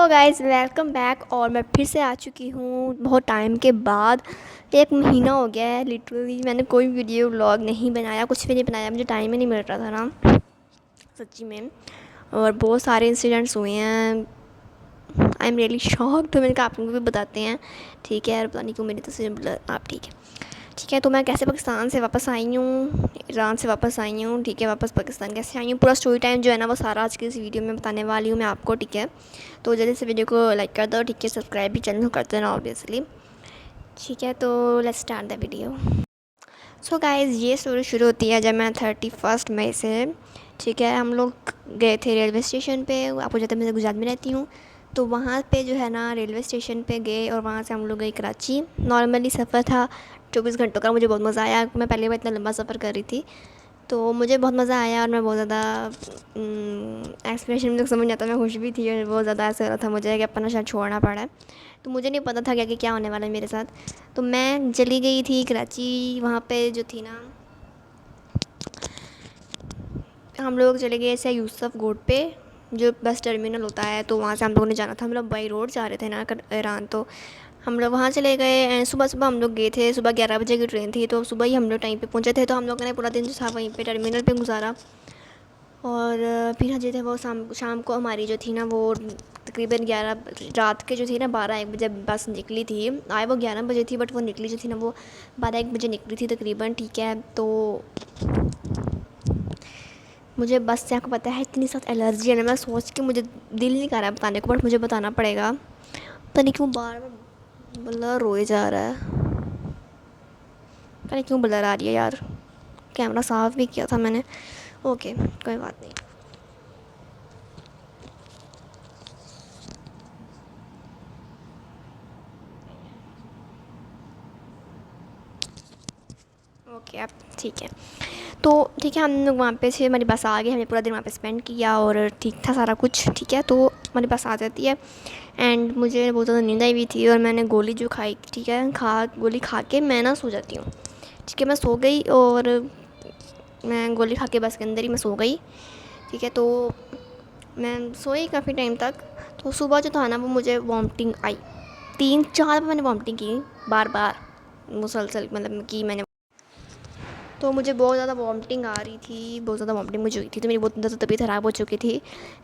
Guys, welcome back. और मैं फिर से आ चुकी हूँ बहुत टाइम के बाद। 1 महीना हो गया है लिटरली मैंने कोई वीडियो व्लॉग नहीं बनाया, कुछ भी नहीं बनाया। मुझे टाइम ही नहीं मिल रहा था ना, सच्ची में। और बहुत सारे इंसिडेंट्स हुए हैं। I am really shock. तो मैंने कहा आप लोगों को भी बताते हैं। ठीक है यार, पता नहीं क्यों मेरी तस्वीर ब्लर। आप ठीक है? ठीक है, तो मैं कैसे पाकिस्तान से वापस आई हूँ, ईरान से वापस आई हूँ। ठीक है, वापस पाकिस्तान कैसे आई हूँ, पूरा स्टोरी टाइम जो है ना वो सारा आज की इस वीडियो में बताने वाली हूँ मैं आपको। ठीक है, तो जल्दी से वीडियो को लाइक कर दो। ठीक है, सब्सक्राइब भी चैनल को कर देना ऑब्वियसली। ठीक है, तो let's start the video. So guys, ये स्टोरी शुरू होती है जब मैं 31 मई से, ठीक है, हम लोग गए थे रेलवे स्टेशन पे। आपको जाते मैं गुजरात में रहती हूँ, तो वहाँ पे जो है ना रेलवे स्टेशन पे गए और वहाँ से हम लोग गए कराची। नॉर्मली सफ़र था 24 घंटों का। मुझे बहुत मज़ा आया। मैं पहली बार इतना लंबा सफ़र कर रही थी, तो मुझे बहुत मज़ा आया और मैं बहुत ज़्यादा एक्सप्रेशन में समझ नहीं आता। मैं खुश भी थी और बहुत ज़्यादा ऐसा हो रहा था मुझे कि अपना शायद छोड़ना पड़ा है। तो मुझे नहीं पता था कि क्या होने वाला है मेरे साथ। तो मैं चली गई थी कराची। वहाँ पे जो थी ना, हम लोग चले गए ऐसे यूसुफ गोड पे, जो बस टर्मिनल होता है। तो वहाँ से हम लोगों ने जाना था। हम लोग बाई रोड जा रहे थे ना ईरान। तो हम लोग वहाँ चले गए एंड सुबह सुबह हम लोग गए थे। सुबह 11 बजे की ट्रेन थी, तो सुबह ही हम लोग टाइम पे पहुँचे थे। तो हम लोगों ने पूरा दिन जो था वहीं पे टर्मिनल पे गुजारा। और फिर जो थे वो शाम शाम को हमारी जो थी ना वो तकरीबन 11 रात के जो थी ना 12-1 बजे बस निकली थी। आए वो 11 बजे थी, बट वो निकली जो थी ना वो 12-1 बजे निकली थी तकरीबन। ठीक है, तो मुझे बस से, आपको पता है, इतनी सख्त एलर्जी है ना। मैं सोच के मुझे दिल नहीं कर रहा है बताने को, बट मुझे बताना पड़ेगा। पता नहीं क्यों बार बार ब्लर रोए जा रहा है। पता नहीं क्यों ब्लर आ रही है यार। कैमरा साफ़ भी किया था मैंने। ओके, कोई बात नहीं। ओके, अब ठीक है। तो ठीक है, हम लोग वहाँ पे थे, हमारी बस आ गई। हमने पूरा दिन वहाँ पे स्पेंड किया और ठीक था सारा कुछ। ठीक है, तो हमारी बस आ जाती है एंड मुझे बहुत ज़्यादा नींद आई हुई थी और मैंने गोली जो खाई, ठीक है, गोली खा के मैं ना सो जाती हूँ। ठीक है, मैं सो गई और मैं गोली खा के बस के अंदर ही मैं सो गई। ठीक है, तो मैं सोई काफ़ी टाइम तक। तो सुबह जो था ना वो मुझे वॉमिटिंग आई। 3-4 बार मैंने वॉमिटिंग की, बार बार मुसलसल, मतलब कि मैंने। तो मुझे बहुत ज़्यादा वॉमिटिंग आ रही थी, बहुत ज़्यादा वॉमिटिंग मुझे हुई थी। तो मेरी बहुत ज़्यादा तबीयत ख़राब हो चुकी थी।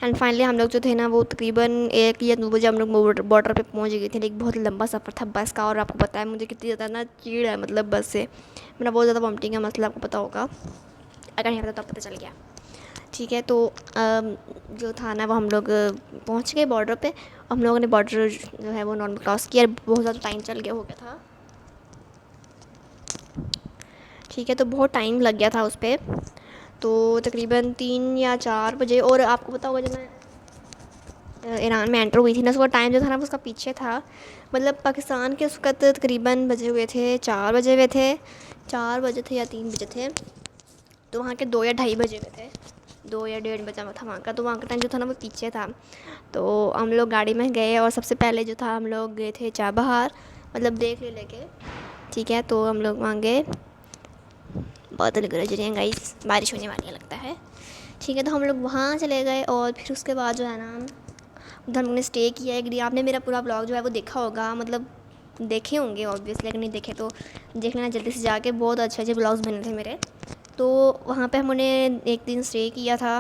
एंड फाइनली हम लोग जो थे ना वो तकरीबन 1 या 2 बजे हम लोग बॉर्डर पे पहुंच गए थे। एक बहुत लंबा सफ़र था बस का। और आपको पता है मुझे कितनी ज़्यादा ना चीड़ है, मतलब बस से मेरा बहुत ज़्यादा वॉमिटिंग का मसला आपको पता होगा। अगर नहीं पता तो पता चल गया। ठीक है, तो जो था ना वो हम लोग पहुँच गए बॉर्डर पर। हम लोगों ने बॉर्डर जो है वो नॉर्मल क्रॉस किया। बहुत ज़्यादा टाइम चल गया हो गया था। ठीक है, तो बहुत टाइम लग गया था उस पर। तो तकरीबन 3 या 4 बजे। और आपको पता होगा जब मैं ईरान में एंटर हुई थी ना, उसका टाइम जो था ना वो उसका पीछे था। मतलब पाकिस्तान के उस वक़्त तकरीबन बजे हुए थे 4 बजे हुए थे। 4 बजे थे या 3 बजे थे। तो वहाँ के 2 या ढाई बजे हुए थे। 2 या 1:30 बजा हुआ था वहाँ का। तो वहाँ का टाइम जो था ना वो पीछे था। तो हम लोग गाड़ी में गए और सबसे पहले जो था हम लोग गए थे चाबहार, मतलब देख ले लेके। ठीक है, तो हम लोग वहाँ गए। बादल गरज रहे हैं गाइस, बारिश होने वाली है लगता है। ठीक है, तो हम लोग वहाँ चले गए और फिर उसके बाद जो है ना उधर हम लोग ने स्टे किया एक दिन। आपने मेरा पूरा ब्लॉग जो है वो देखा होगा, मतलब देखे होंगे ऑब्वियसली। अगर नहीं देखे तो देख लेना जल्दी से जाके, बहुत अच्छे अच्छे ब्लॉग्स बने थे मेरे। तो वहाँ पे हमने एक दिन स्टे किया था।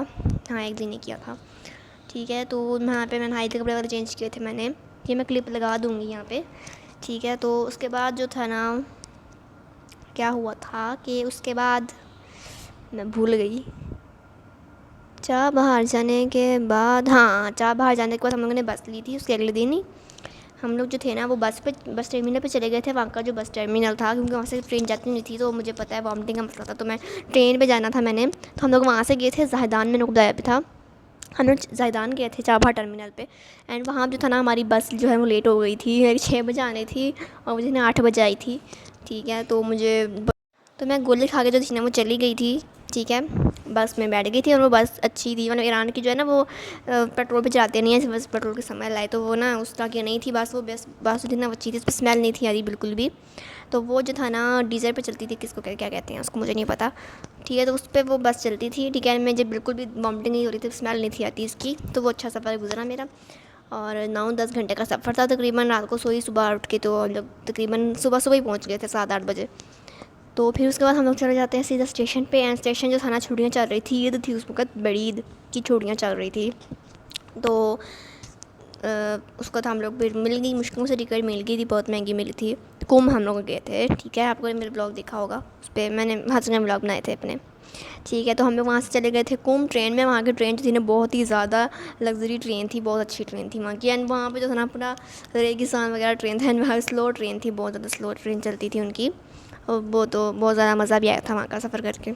हाँ, एक दिन ही किया था। ठीक है, तो वहाँ पे मैंने हाई के कपड़े वगैरह चेंज किए थे मैंने। ये मैं क्लिप लगा दूँगी यहाँ पे। ठीक है, तो उसके बाद जो था ना क्या हुआ था कि उसके बाद मैं भूल गई। बाहर जाने के बाद, हाँ, बाहर जाने के बाद हम लोगों ने बस ली थी। उसके अगले दिन ही हम लोग जो थे ना वो बस टर्मिनल पे चले गए थे। वहाँ का जो बस टर्मिनल था, क्योंकि वहाँ से ट्रेन जाती नहीं थी, तो मुझे पता है वॉमिटिंग का मसला था, तो मैं ट्रेन पे जाना था मैंने। तो हम लोग वहाँ से गए थे ज़ाहिदान, मैंने को बताया भी था। हम लोग ज़ाहिदान गए थे चाबहार टर्मिनल पे। एंड वहाँ जो था ना हमारी बस जो है वो लेट हो गई थी। मेरी 6 बजे आनी थी और मुझे ना 8 बजे आई थी। ठीक है, तो मैं गोली खा के जो थी ना वो चली गई थी। ठीक है, बस में बैठ गई थी और वो बस अच्छी थी। मतलब ईरान की जो है ना वो पेट्रोल पे चलाते नहीं है, बस पेट्रोल के समय लाए। तो वो ना उस तरह की नहीं थी बस। वो बस जो थी ना वो अच्छी थी, उस पर स्मेल नहीं थी आ रही बिल्कुल भी। तो वो जो था ना डीजल पे चलती थी, किसको क्या कहते हैं उसको मुझे नहीं पता। ठीक है, तो उस पर वो बस चलती थी। ठीक है, मुझे बिल्कुल भी वॉमिटिंग नहीं हो रही थी, स्मेल नहीं थी आती इसकी। तो वो अच्छा सफ़र गुजरा मेरा। और 9-10 घंटे का सफ़र था तकरीबन। रात को सोई, सुबह उठ के तो हम लोग तकरीबन सुबह सुबह ही पहुँच गए थे 7-8 बजे। तो फिर उसके बाद हम लोग चले जाते हैं सीधा स्टेशन पे। एंड स्टेशन जो था ना, छुट्टियाँ चल रही थी, ईद थी उस वक्त, बड़ी ईद की छुट्टियाँ चल रही थी। तो उसको तो हम लोग फिर मिल गई, मुश्किलों से टिकट मिल गई थी, बहुत महंगी मिली थी। कुंभ हम लोग गए थे, ठीक है, आपको मेरे ब्लॉग देखा होगा, उस पर मैंने हंसने ब्लॉग बनाए थे अपने, ठीक है। तो हम लोग वहाँ से चले गए थे कुंभ ट्रेन में। वहाँ की ट्रेन जो थी ना, बहुत ही ज़्यादा लग्जरी ट्रेन थी, बहुत अच्छी ट्रेन थी वहाँ की। एंड वहाँ पे जो था ना, पूरा रेगिस्तान वगैरह ट्रेन था। एंड वहाँ स्लो ट्रेन थी, बहुत ज़्यादा स्लो ट्रेन चलती थी उनकी। और वो तो बहुत ज़्यादा मज़ा भी आया था वहाँ का सफ़र करके।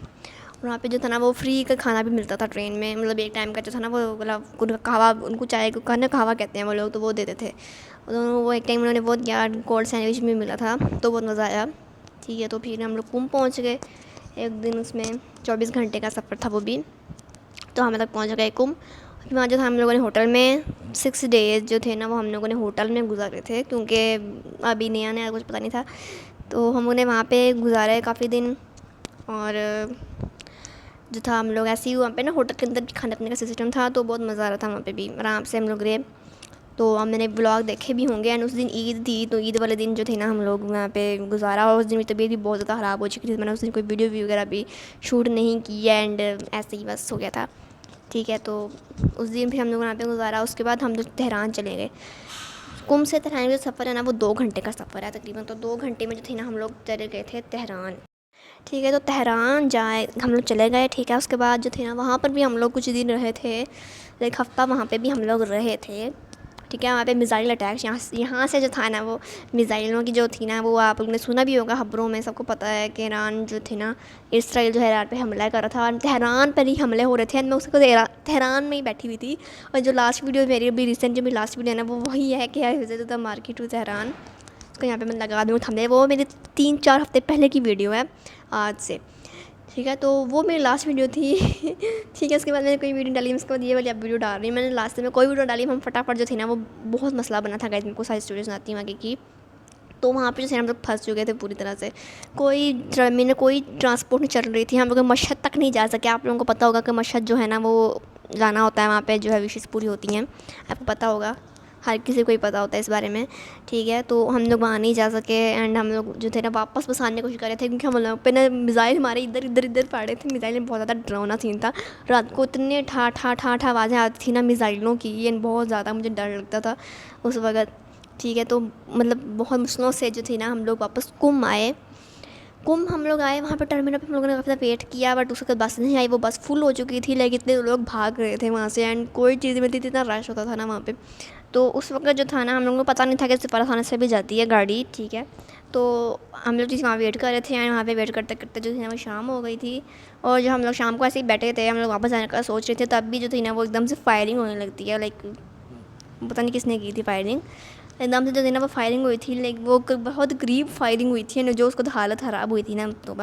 वहाँ पे जो था ना, वो फ्री का खाना भी मिलता था ट्रेन में, मतलब एक टाइम का जो था ना, वो मतलब उनका कहवा, उनको चाय को कहना कहवा कहते हैं वो लोग, तो वो देते थे। तो वो एक टाइम उन्होंने बहुत यार कोल्ड सैंडविच भी मिला था, तो बहुत मज़ा आया, ठीक है। तो फिर हम लोग कुंभ पहुँच गए एक दिन, उसमें 24 घंटे का सफ़र था वो भी। तो हम तक पहुँच गए कुंभ। फिर वहाँ जो था हम लोगों ने होटल में 6 डेज़ जो थे ना, वो हम लोगों ने होटल में गुजारे थे, क्योंकि अभी नया नया कुछ पता नहीं था। तो हम उन्हें वहाँ पे गुजारे काफ़ी दिन। और जो था हम लोग ऐसे ही वहाँ पे ना, होटल के अंदर भी खाने पीने का सिस्टम था, तो बहुत मज़ा आ रहा था वहाँ पे भी, आराम से हम लोग रहे। तो अब मैंने ब्लॉग देखे भी होंगे। एंड उस दिन ईद थी, तो ईद वाले दिन जो थे ना, हम लोग वहाँ पे गुजारा। और उस दिन मेरी तबीयत भी बहुत ज़्यादा ख़राब हो चुकी थी, मैंने उस दिन कोई वीडियो वगैरह भी शूट नहीं की। एंड ऐसे ही बस हो गया था, ठीक है। तो उस दिन भी हम लोग वहाँ पे गुजारा। उसके बाद हम लोग तेहरान चले गए। कुंभ से तेहरान का जो सफ़र है ना, वो 2 घंटे का सफ़र है तकरीबन। तो 2 घंटे में जो थी ना, हम लोग चले गए थे तेहरान, ठीक है। तो तेहरान जाए हम लोग चले गए, ठीक है। उसके बाद जो थे ना, वहाँ पर भी हम लोग कुछ दिन रहे थे, एक हफ़्ता वहाँ पे भी हम लोग रहे थे, ठीक है। वहाँ पे मिज़ाइल अटैक्स यहाँ से जो था ना, वो मिज़ाइलों की जो थी ना, वो आप लोगों ने सुना भी होगा खबरों में, सबको पता है कि ईरान जो थी ना, इसराइल जो है ईरान पे हमला कर रहा था, और तेहरान पर ही हमले हो रहे थे। मैं उसको तेहरान में ही बैठी हुई थी। और जो लास्ट वीडियो मेरी अभी रिसेंट जो मेरी लास्ट वीडियो है ना, वो वही है कि I visit the market to Tehran. उसको यहाँ पे मैं लगा दूँ थंबनेल, वो मेरी 3-4 हफ़्ते पहले की वीडियो है आज से, ठीक है। तो वो मेरी लास्ट वीडियो थी ठीक है। उसके बाद मैंने कोई वीडियो डाली, उसके बाद ये वाली अब वीडियो डाल रही हूँ। मैंने लास्ट में कोई वीडियो डाली, हम फटाफट जो थी ना, वो बहुत मसला बना था गाइस, मेरे को सारी स्टोरी सुनाती हूँ आगे की। तो वहाँ पे जो थे हम लोग फंस चुके थे पूरी तरह से, कोई ट्रांसपोर्ट नहीं चल रही थी। हम लोग मशहद तक नहीं जा सके। आप लोगों को पता होगा कि मशहद जो है ना, वो जाना होता है, वहाँ पे जो है विशेष पूरी होती हैं, आपको पता होगा, हर किसी को ही पता होता है इस बारे में, ठीक है। तो हम लोग वहाँ नहीं जा सके। एंड हम लोग जो थे ना, वापस बस आने की कोशिश कर रहे थे, क्योंकि हम लोग पे ना मिज़ाइल हमारे इधर इधर इधर पड़ रहे थे। मिज़ाइल में बहुत ज़्यादा डरावना सीन था। रात को इतने ठा ठा ठा ठा आवाज़ें आती थी ना मिज़ाइलों की, एंड बहुत ज़्यादा मुझे डर लगता था उस वक्त, ठीक है। तो मतलब बहुत मुश्किलों से जो थी ना, हम लोग वापस कुंभ आए। कुंभ हम लोग आए, वहाँ पर टर्मिनल पे हम लोगों ने काफ़ी ज़्यादा वेट किया, बट उसके बाद बस नहीं आई। वो बस फुल हो चुकी थी, लेकिन इतने लोग भाग रहे थे वहाँ से, एंड कोई चीज़ मिलती थी, इतना रश होता था ना वहाँ पे। तो उस वक्त जो था ना, हम लोगों को पता नहीं था कि सिपारा थाने से भी जाती है गाड़ी, ठीक है। तो हम लोग जिस वहाँ वेट कर रहे थे, एंड वहाँ पे वेट करते करते जो थी ना, वो शाम हो गई थी। और जो हम लोग शाम को ऐसे ही बैठे थे, हम लोग वापस आने का सोच रहे थे, तब भी जो थी ना, वो एकदम से फायरिंग होने लगती है। लाइक पता नहीं किसने की थी फायरिंग, एकदम से जो थी ना, वो फायरिंग हुई थी। लाइक वो बहुत करीब फायरिंग हुई थी, जो उसको तो हालत ख़राब हुई थी ना, तो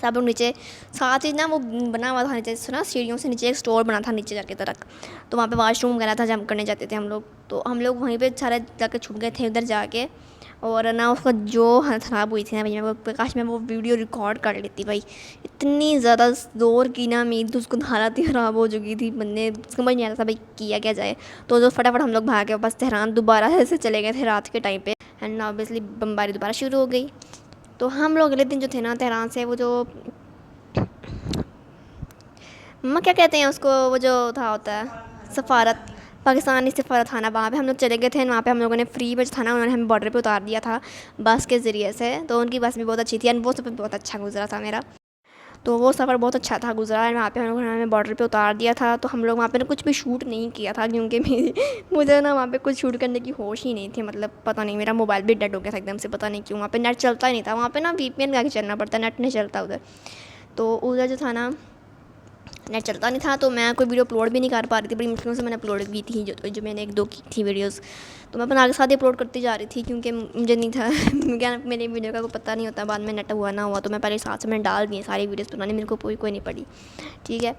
सब लोग नीचे, साथ ही ना वो बना हुआ था नीचे ना, सीढ़ियों से नीचे एक स्टोर बना था नीचे जाके तरक। तो वहाँ पे वॉशरूम वगैरह था, जब करने जाते थे हम लोग। तो हम लोग वहीं पे सारे जाकर छुप गए थे उधर जाके। और ना उसका जो हालत ख़राब हुई थी ना भाई, मैं काश मैं वो वीडियो रिकॉर्ड कर लेती भाई। इतनी ज़्यादा ज़ोर की ना मेरी, तो उसको हालत ही ख़राब हो चुकी थी, बंदे समझ नहीं आ रहा था भाई किया क्या जाए। तो जो फटाफट हम लोग भाग के वापस तेहरान दोबारा ऐसे चले गए थे रात के टाइम पे। एंड ऑब्वियसली बमबारी दोबारा शुरू हो गई। तो हम लोग अगले दिन जो थे ना, तेहरान से वो जो मम्मा क्या कहते हैं उसको, वो जो था होता है सफ़ारत, पाकिस्तानी सफ़ारत थाना, वहाँ पे हम लोग चले गए थे। वहाँ पे हम लोगों ने फ्री बस था ना, उन्होंने हमें बॉर्डर पे उतार दिया था बस के ज़रिए से। तो उनकी बस भी बहुत अच्छी थी, एंड वो सफ़र बहुत अच्छा गुजरा था मेरा। तो वो सफ़र बहुत अच्छा था गुजरा, एंड वहाँ पे हम लोगों ने हमें बॉर्डर पे उतार दिया था। तो हम लोग वहाँ पे ना कुछ भी शूट नहीं किया था, क्योंकि मुझे ना वहाँ पे कुछ शूट करने की होश ही नहीं थी। मतलब पता नहीं, मेरा मोबाइल भी डेड हो गया था एकदम से, पता नहीं क्यों। वहाँ पे नेट चलता ही नहीं था, वहाँ पे ना वीपीएन लगा के चलना पड़ता, नेट नहीं चलता उधर। तो उधर जो था ना, नेट चलता नहीं था, तो मैं कोई वीडियो अपलोड भी नहीं कर पा रही थी। बड़ी मुश्किलों से मैंने अपलोड की थी, जो मैंने 1-2 की थी वीडियोस। तो मैं बना के साथ ही अपलोड करती जा रही थी, क्योंकि मुझे नहीं था क्या मेरे वीडियो का कोई पता नहीं होता बाद में नेट हुआ ना हुआ। तो मैं पहले साथ से मैंने डाल दी सारी वीडियोस बनाने, मेरे को कोई नहीं पड़ी, ठीक है।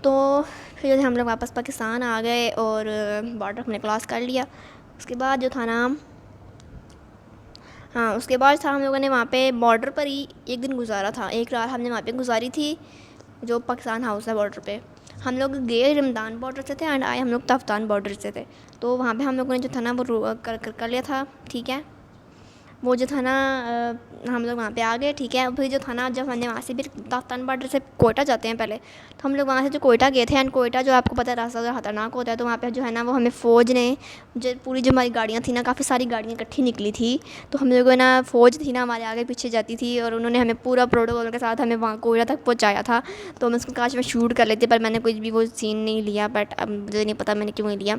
तो फिर जो हम लोग वापस पाकिस्तान आ गए और बॉर्डर हमने क्रॉस कर लिया। उसके बाद जो था ना, हाँ उसके बाद था हम लोगों ने वहाँ पे बॉर्डर पर ही एक दिन गुजारा था, एक रात हमने वहाँ पे गुजारी थी, जो पाकिस्तान हाउस है बॉर्डर पे। हम लोग गए रमज़ान बॉर्डर से थे एंड आए हम लोग तफ्तान बॉर्डर से थे। तो वहाँ पे हम लोगों ने जो था ना वो कर लिया था, ठीक है। वो जो था ना हम लोग वहाँ पे आ गए, ठीक है। फिर जो था ना जब हमने वहाँ से फिर तफ्तान बॉर्डर से कोयटा जाते हैं पहले, तो हम लोग वहाँ से जो कोयटा गए थे एंड कोयटा जो आपको पता है रास्ता जो ख़तरनाक होता है, तो वहाँ पे जो है ना वो हमें फ़ौज ने जो पूरी जो हमारी गाड़ियाँ थी ना, काफ़ी सारी गाड़ियाँ इकट्ठी निकली थी। तो हम लोगों ना फ़ौज थी ना हमारे आगे पीछे जाती थी और उन्होंने हमें पूरा प्रोटोकॉल के साथ हमें वहाँ कोयटा तक पहुँचाया था। तो मैं उसको काश मैं शूट कर लेती, पर मैंने कुछ भी वो सीन नहीं लिया, बट अब मुझे नहीं पता मैंने क्यों नहीं लिया।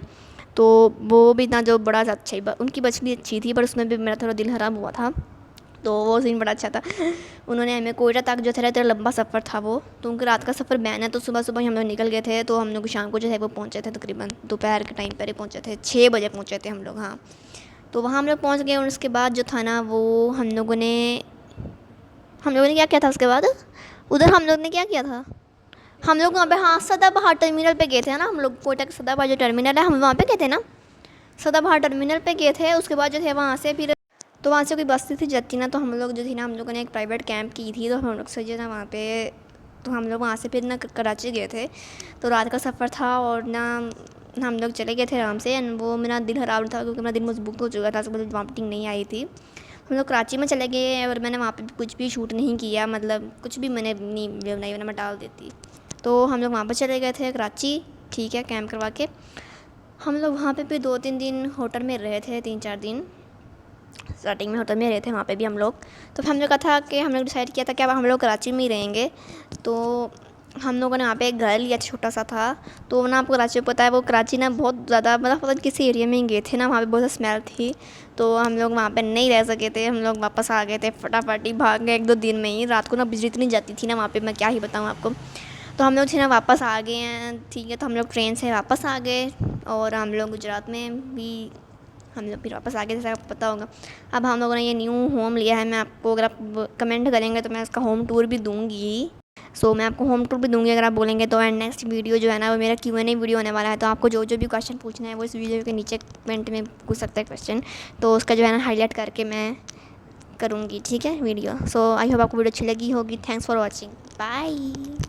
तो वो भी ना जो बड़ा अच्छा ही उनकी बच भी अच्छी थी, पर उसमें भी मेरा थोड़ा दिल ख़राब हुआ था। तो वो सीन बड़ा अच्छा था। उन्होंने हमें कोयटा तक जो था तेरा लंबा सफ़र था वो, तो उनका रात का सफ़र बैन है, तो सुबह सुबह ही हम लोग निकल गए थे। तो हम लोग शाम को जो है वो पहुँचे थे, तकरीबन दोपहर के टाइम पर ही पहुँचे थे, 6 बजे पहुँचे थे हम लोग। हाँ, तो वहाँ हम लोग पहुँच गए और उसके बाद जो था ना वो हम लोगों ने क्या किया था उसके बाद, उधर हम लोग ने क्या किया था, हम लोग वहाँ पे हाँ सदाबहार टर्मिनल पे गए थे ना। हम लोग कोयटा का सदाबहार जो टर्मिनल है हम वहाँ पे गए थे ना, सदाबहार टर्मिनल पे गए थे। उसके बाद जो थे वहाँ से फिर तो वहाँ से कोई बस थी जाती ना, तो हम लोग जो थी ना हम लोगों ने एक प्राइवेट कैंप की थी, तो हम लोग से जो ना वहाँ पे तो हम लोग वहाँ से फिर ना कराची गए थे। तो रात का सफ़र था और ना हम लोग चले गए थे आराम से एंड वो मेरा दिल ख़राब था क्योंकि मेरा दिल मजबूत हो चुका था, तो मुझे वॉमिटिंग नहीं आई थी। हम लोग कराची में चले गए और मैंने वहाँ पे कुछ भी शूट नहीं किया, मतलब कुछ भी मैंने नहीं वीडियो बनाई, वरना मैं डाल देती। तो हम लोग वहाँ पर चले गए थे कराची, ठीक है, कैंप करवा के। हम लोग वहाँ पे भी 2-3 दिन होटल में रहे थे, 3-4 दिन स्टार्टिंग में होटल में रहे थे वहाँ पे भी हम लोग। तो फिर हम लोग का था कि हम लोग डिसाइड किया था कि अब हम लोग कराची में ही रहेंगे। तो हम लोगों ने वहाँ पे एक घर लिया, छोटा सा था। तो ना आपको कराची में पता है वो कराची ना बहुत ज़्यादा मतलब पता नहीं किसी एरिया में गए थे ना, वहाँ पे बहुत ज़्यादा स्मेल थी। तो हम लोग वहाँ पे नहीं रह सके थे, हम लोग वापस आ गए थे फटाफट ही, भाग गए 1-2 दिन में ही। रात को ना बिजली इतनी जाती थी ना वहाँ पे, मैं क्या ही बताऊँ आपको। तो हम लोग थे ना वापस आ गए हैं, ठीक है। तो हम लोग ट्रेन से वापस आ गए और हम लोग गुजरात में भी हम लोग फिर वापस आ गए, जैसा आपको पता होगा। अब हम लोगों ने ये न्यू होम लिया है, मैं आपको अगर आप कमेंट करेंगे तो मैं इसका होम टूर भी दूँगी। सो मैं आपको होम टूर भी दूँगी अगर आप बोलेंगे तो। एंड नेक्स्ट वीडियो जो है ना वो मेरा Q&A वीडियो होने वाला है, तो आपको जो जो भी क्वेश्चन पूछना है वो इस वीडियो के नीचे कमेंट में पूछ सकते हैं क्वेश्चन। तो उसका जो है ना हाईलाइट करके मैं करूँगी, ठीक है वीडियो। सो आई होप आपको वीडियो अच्छी लगी होगी। Thanks for watching, bye.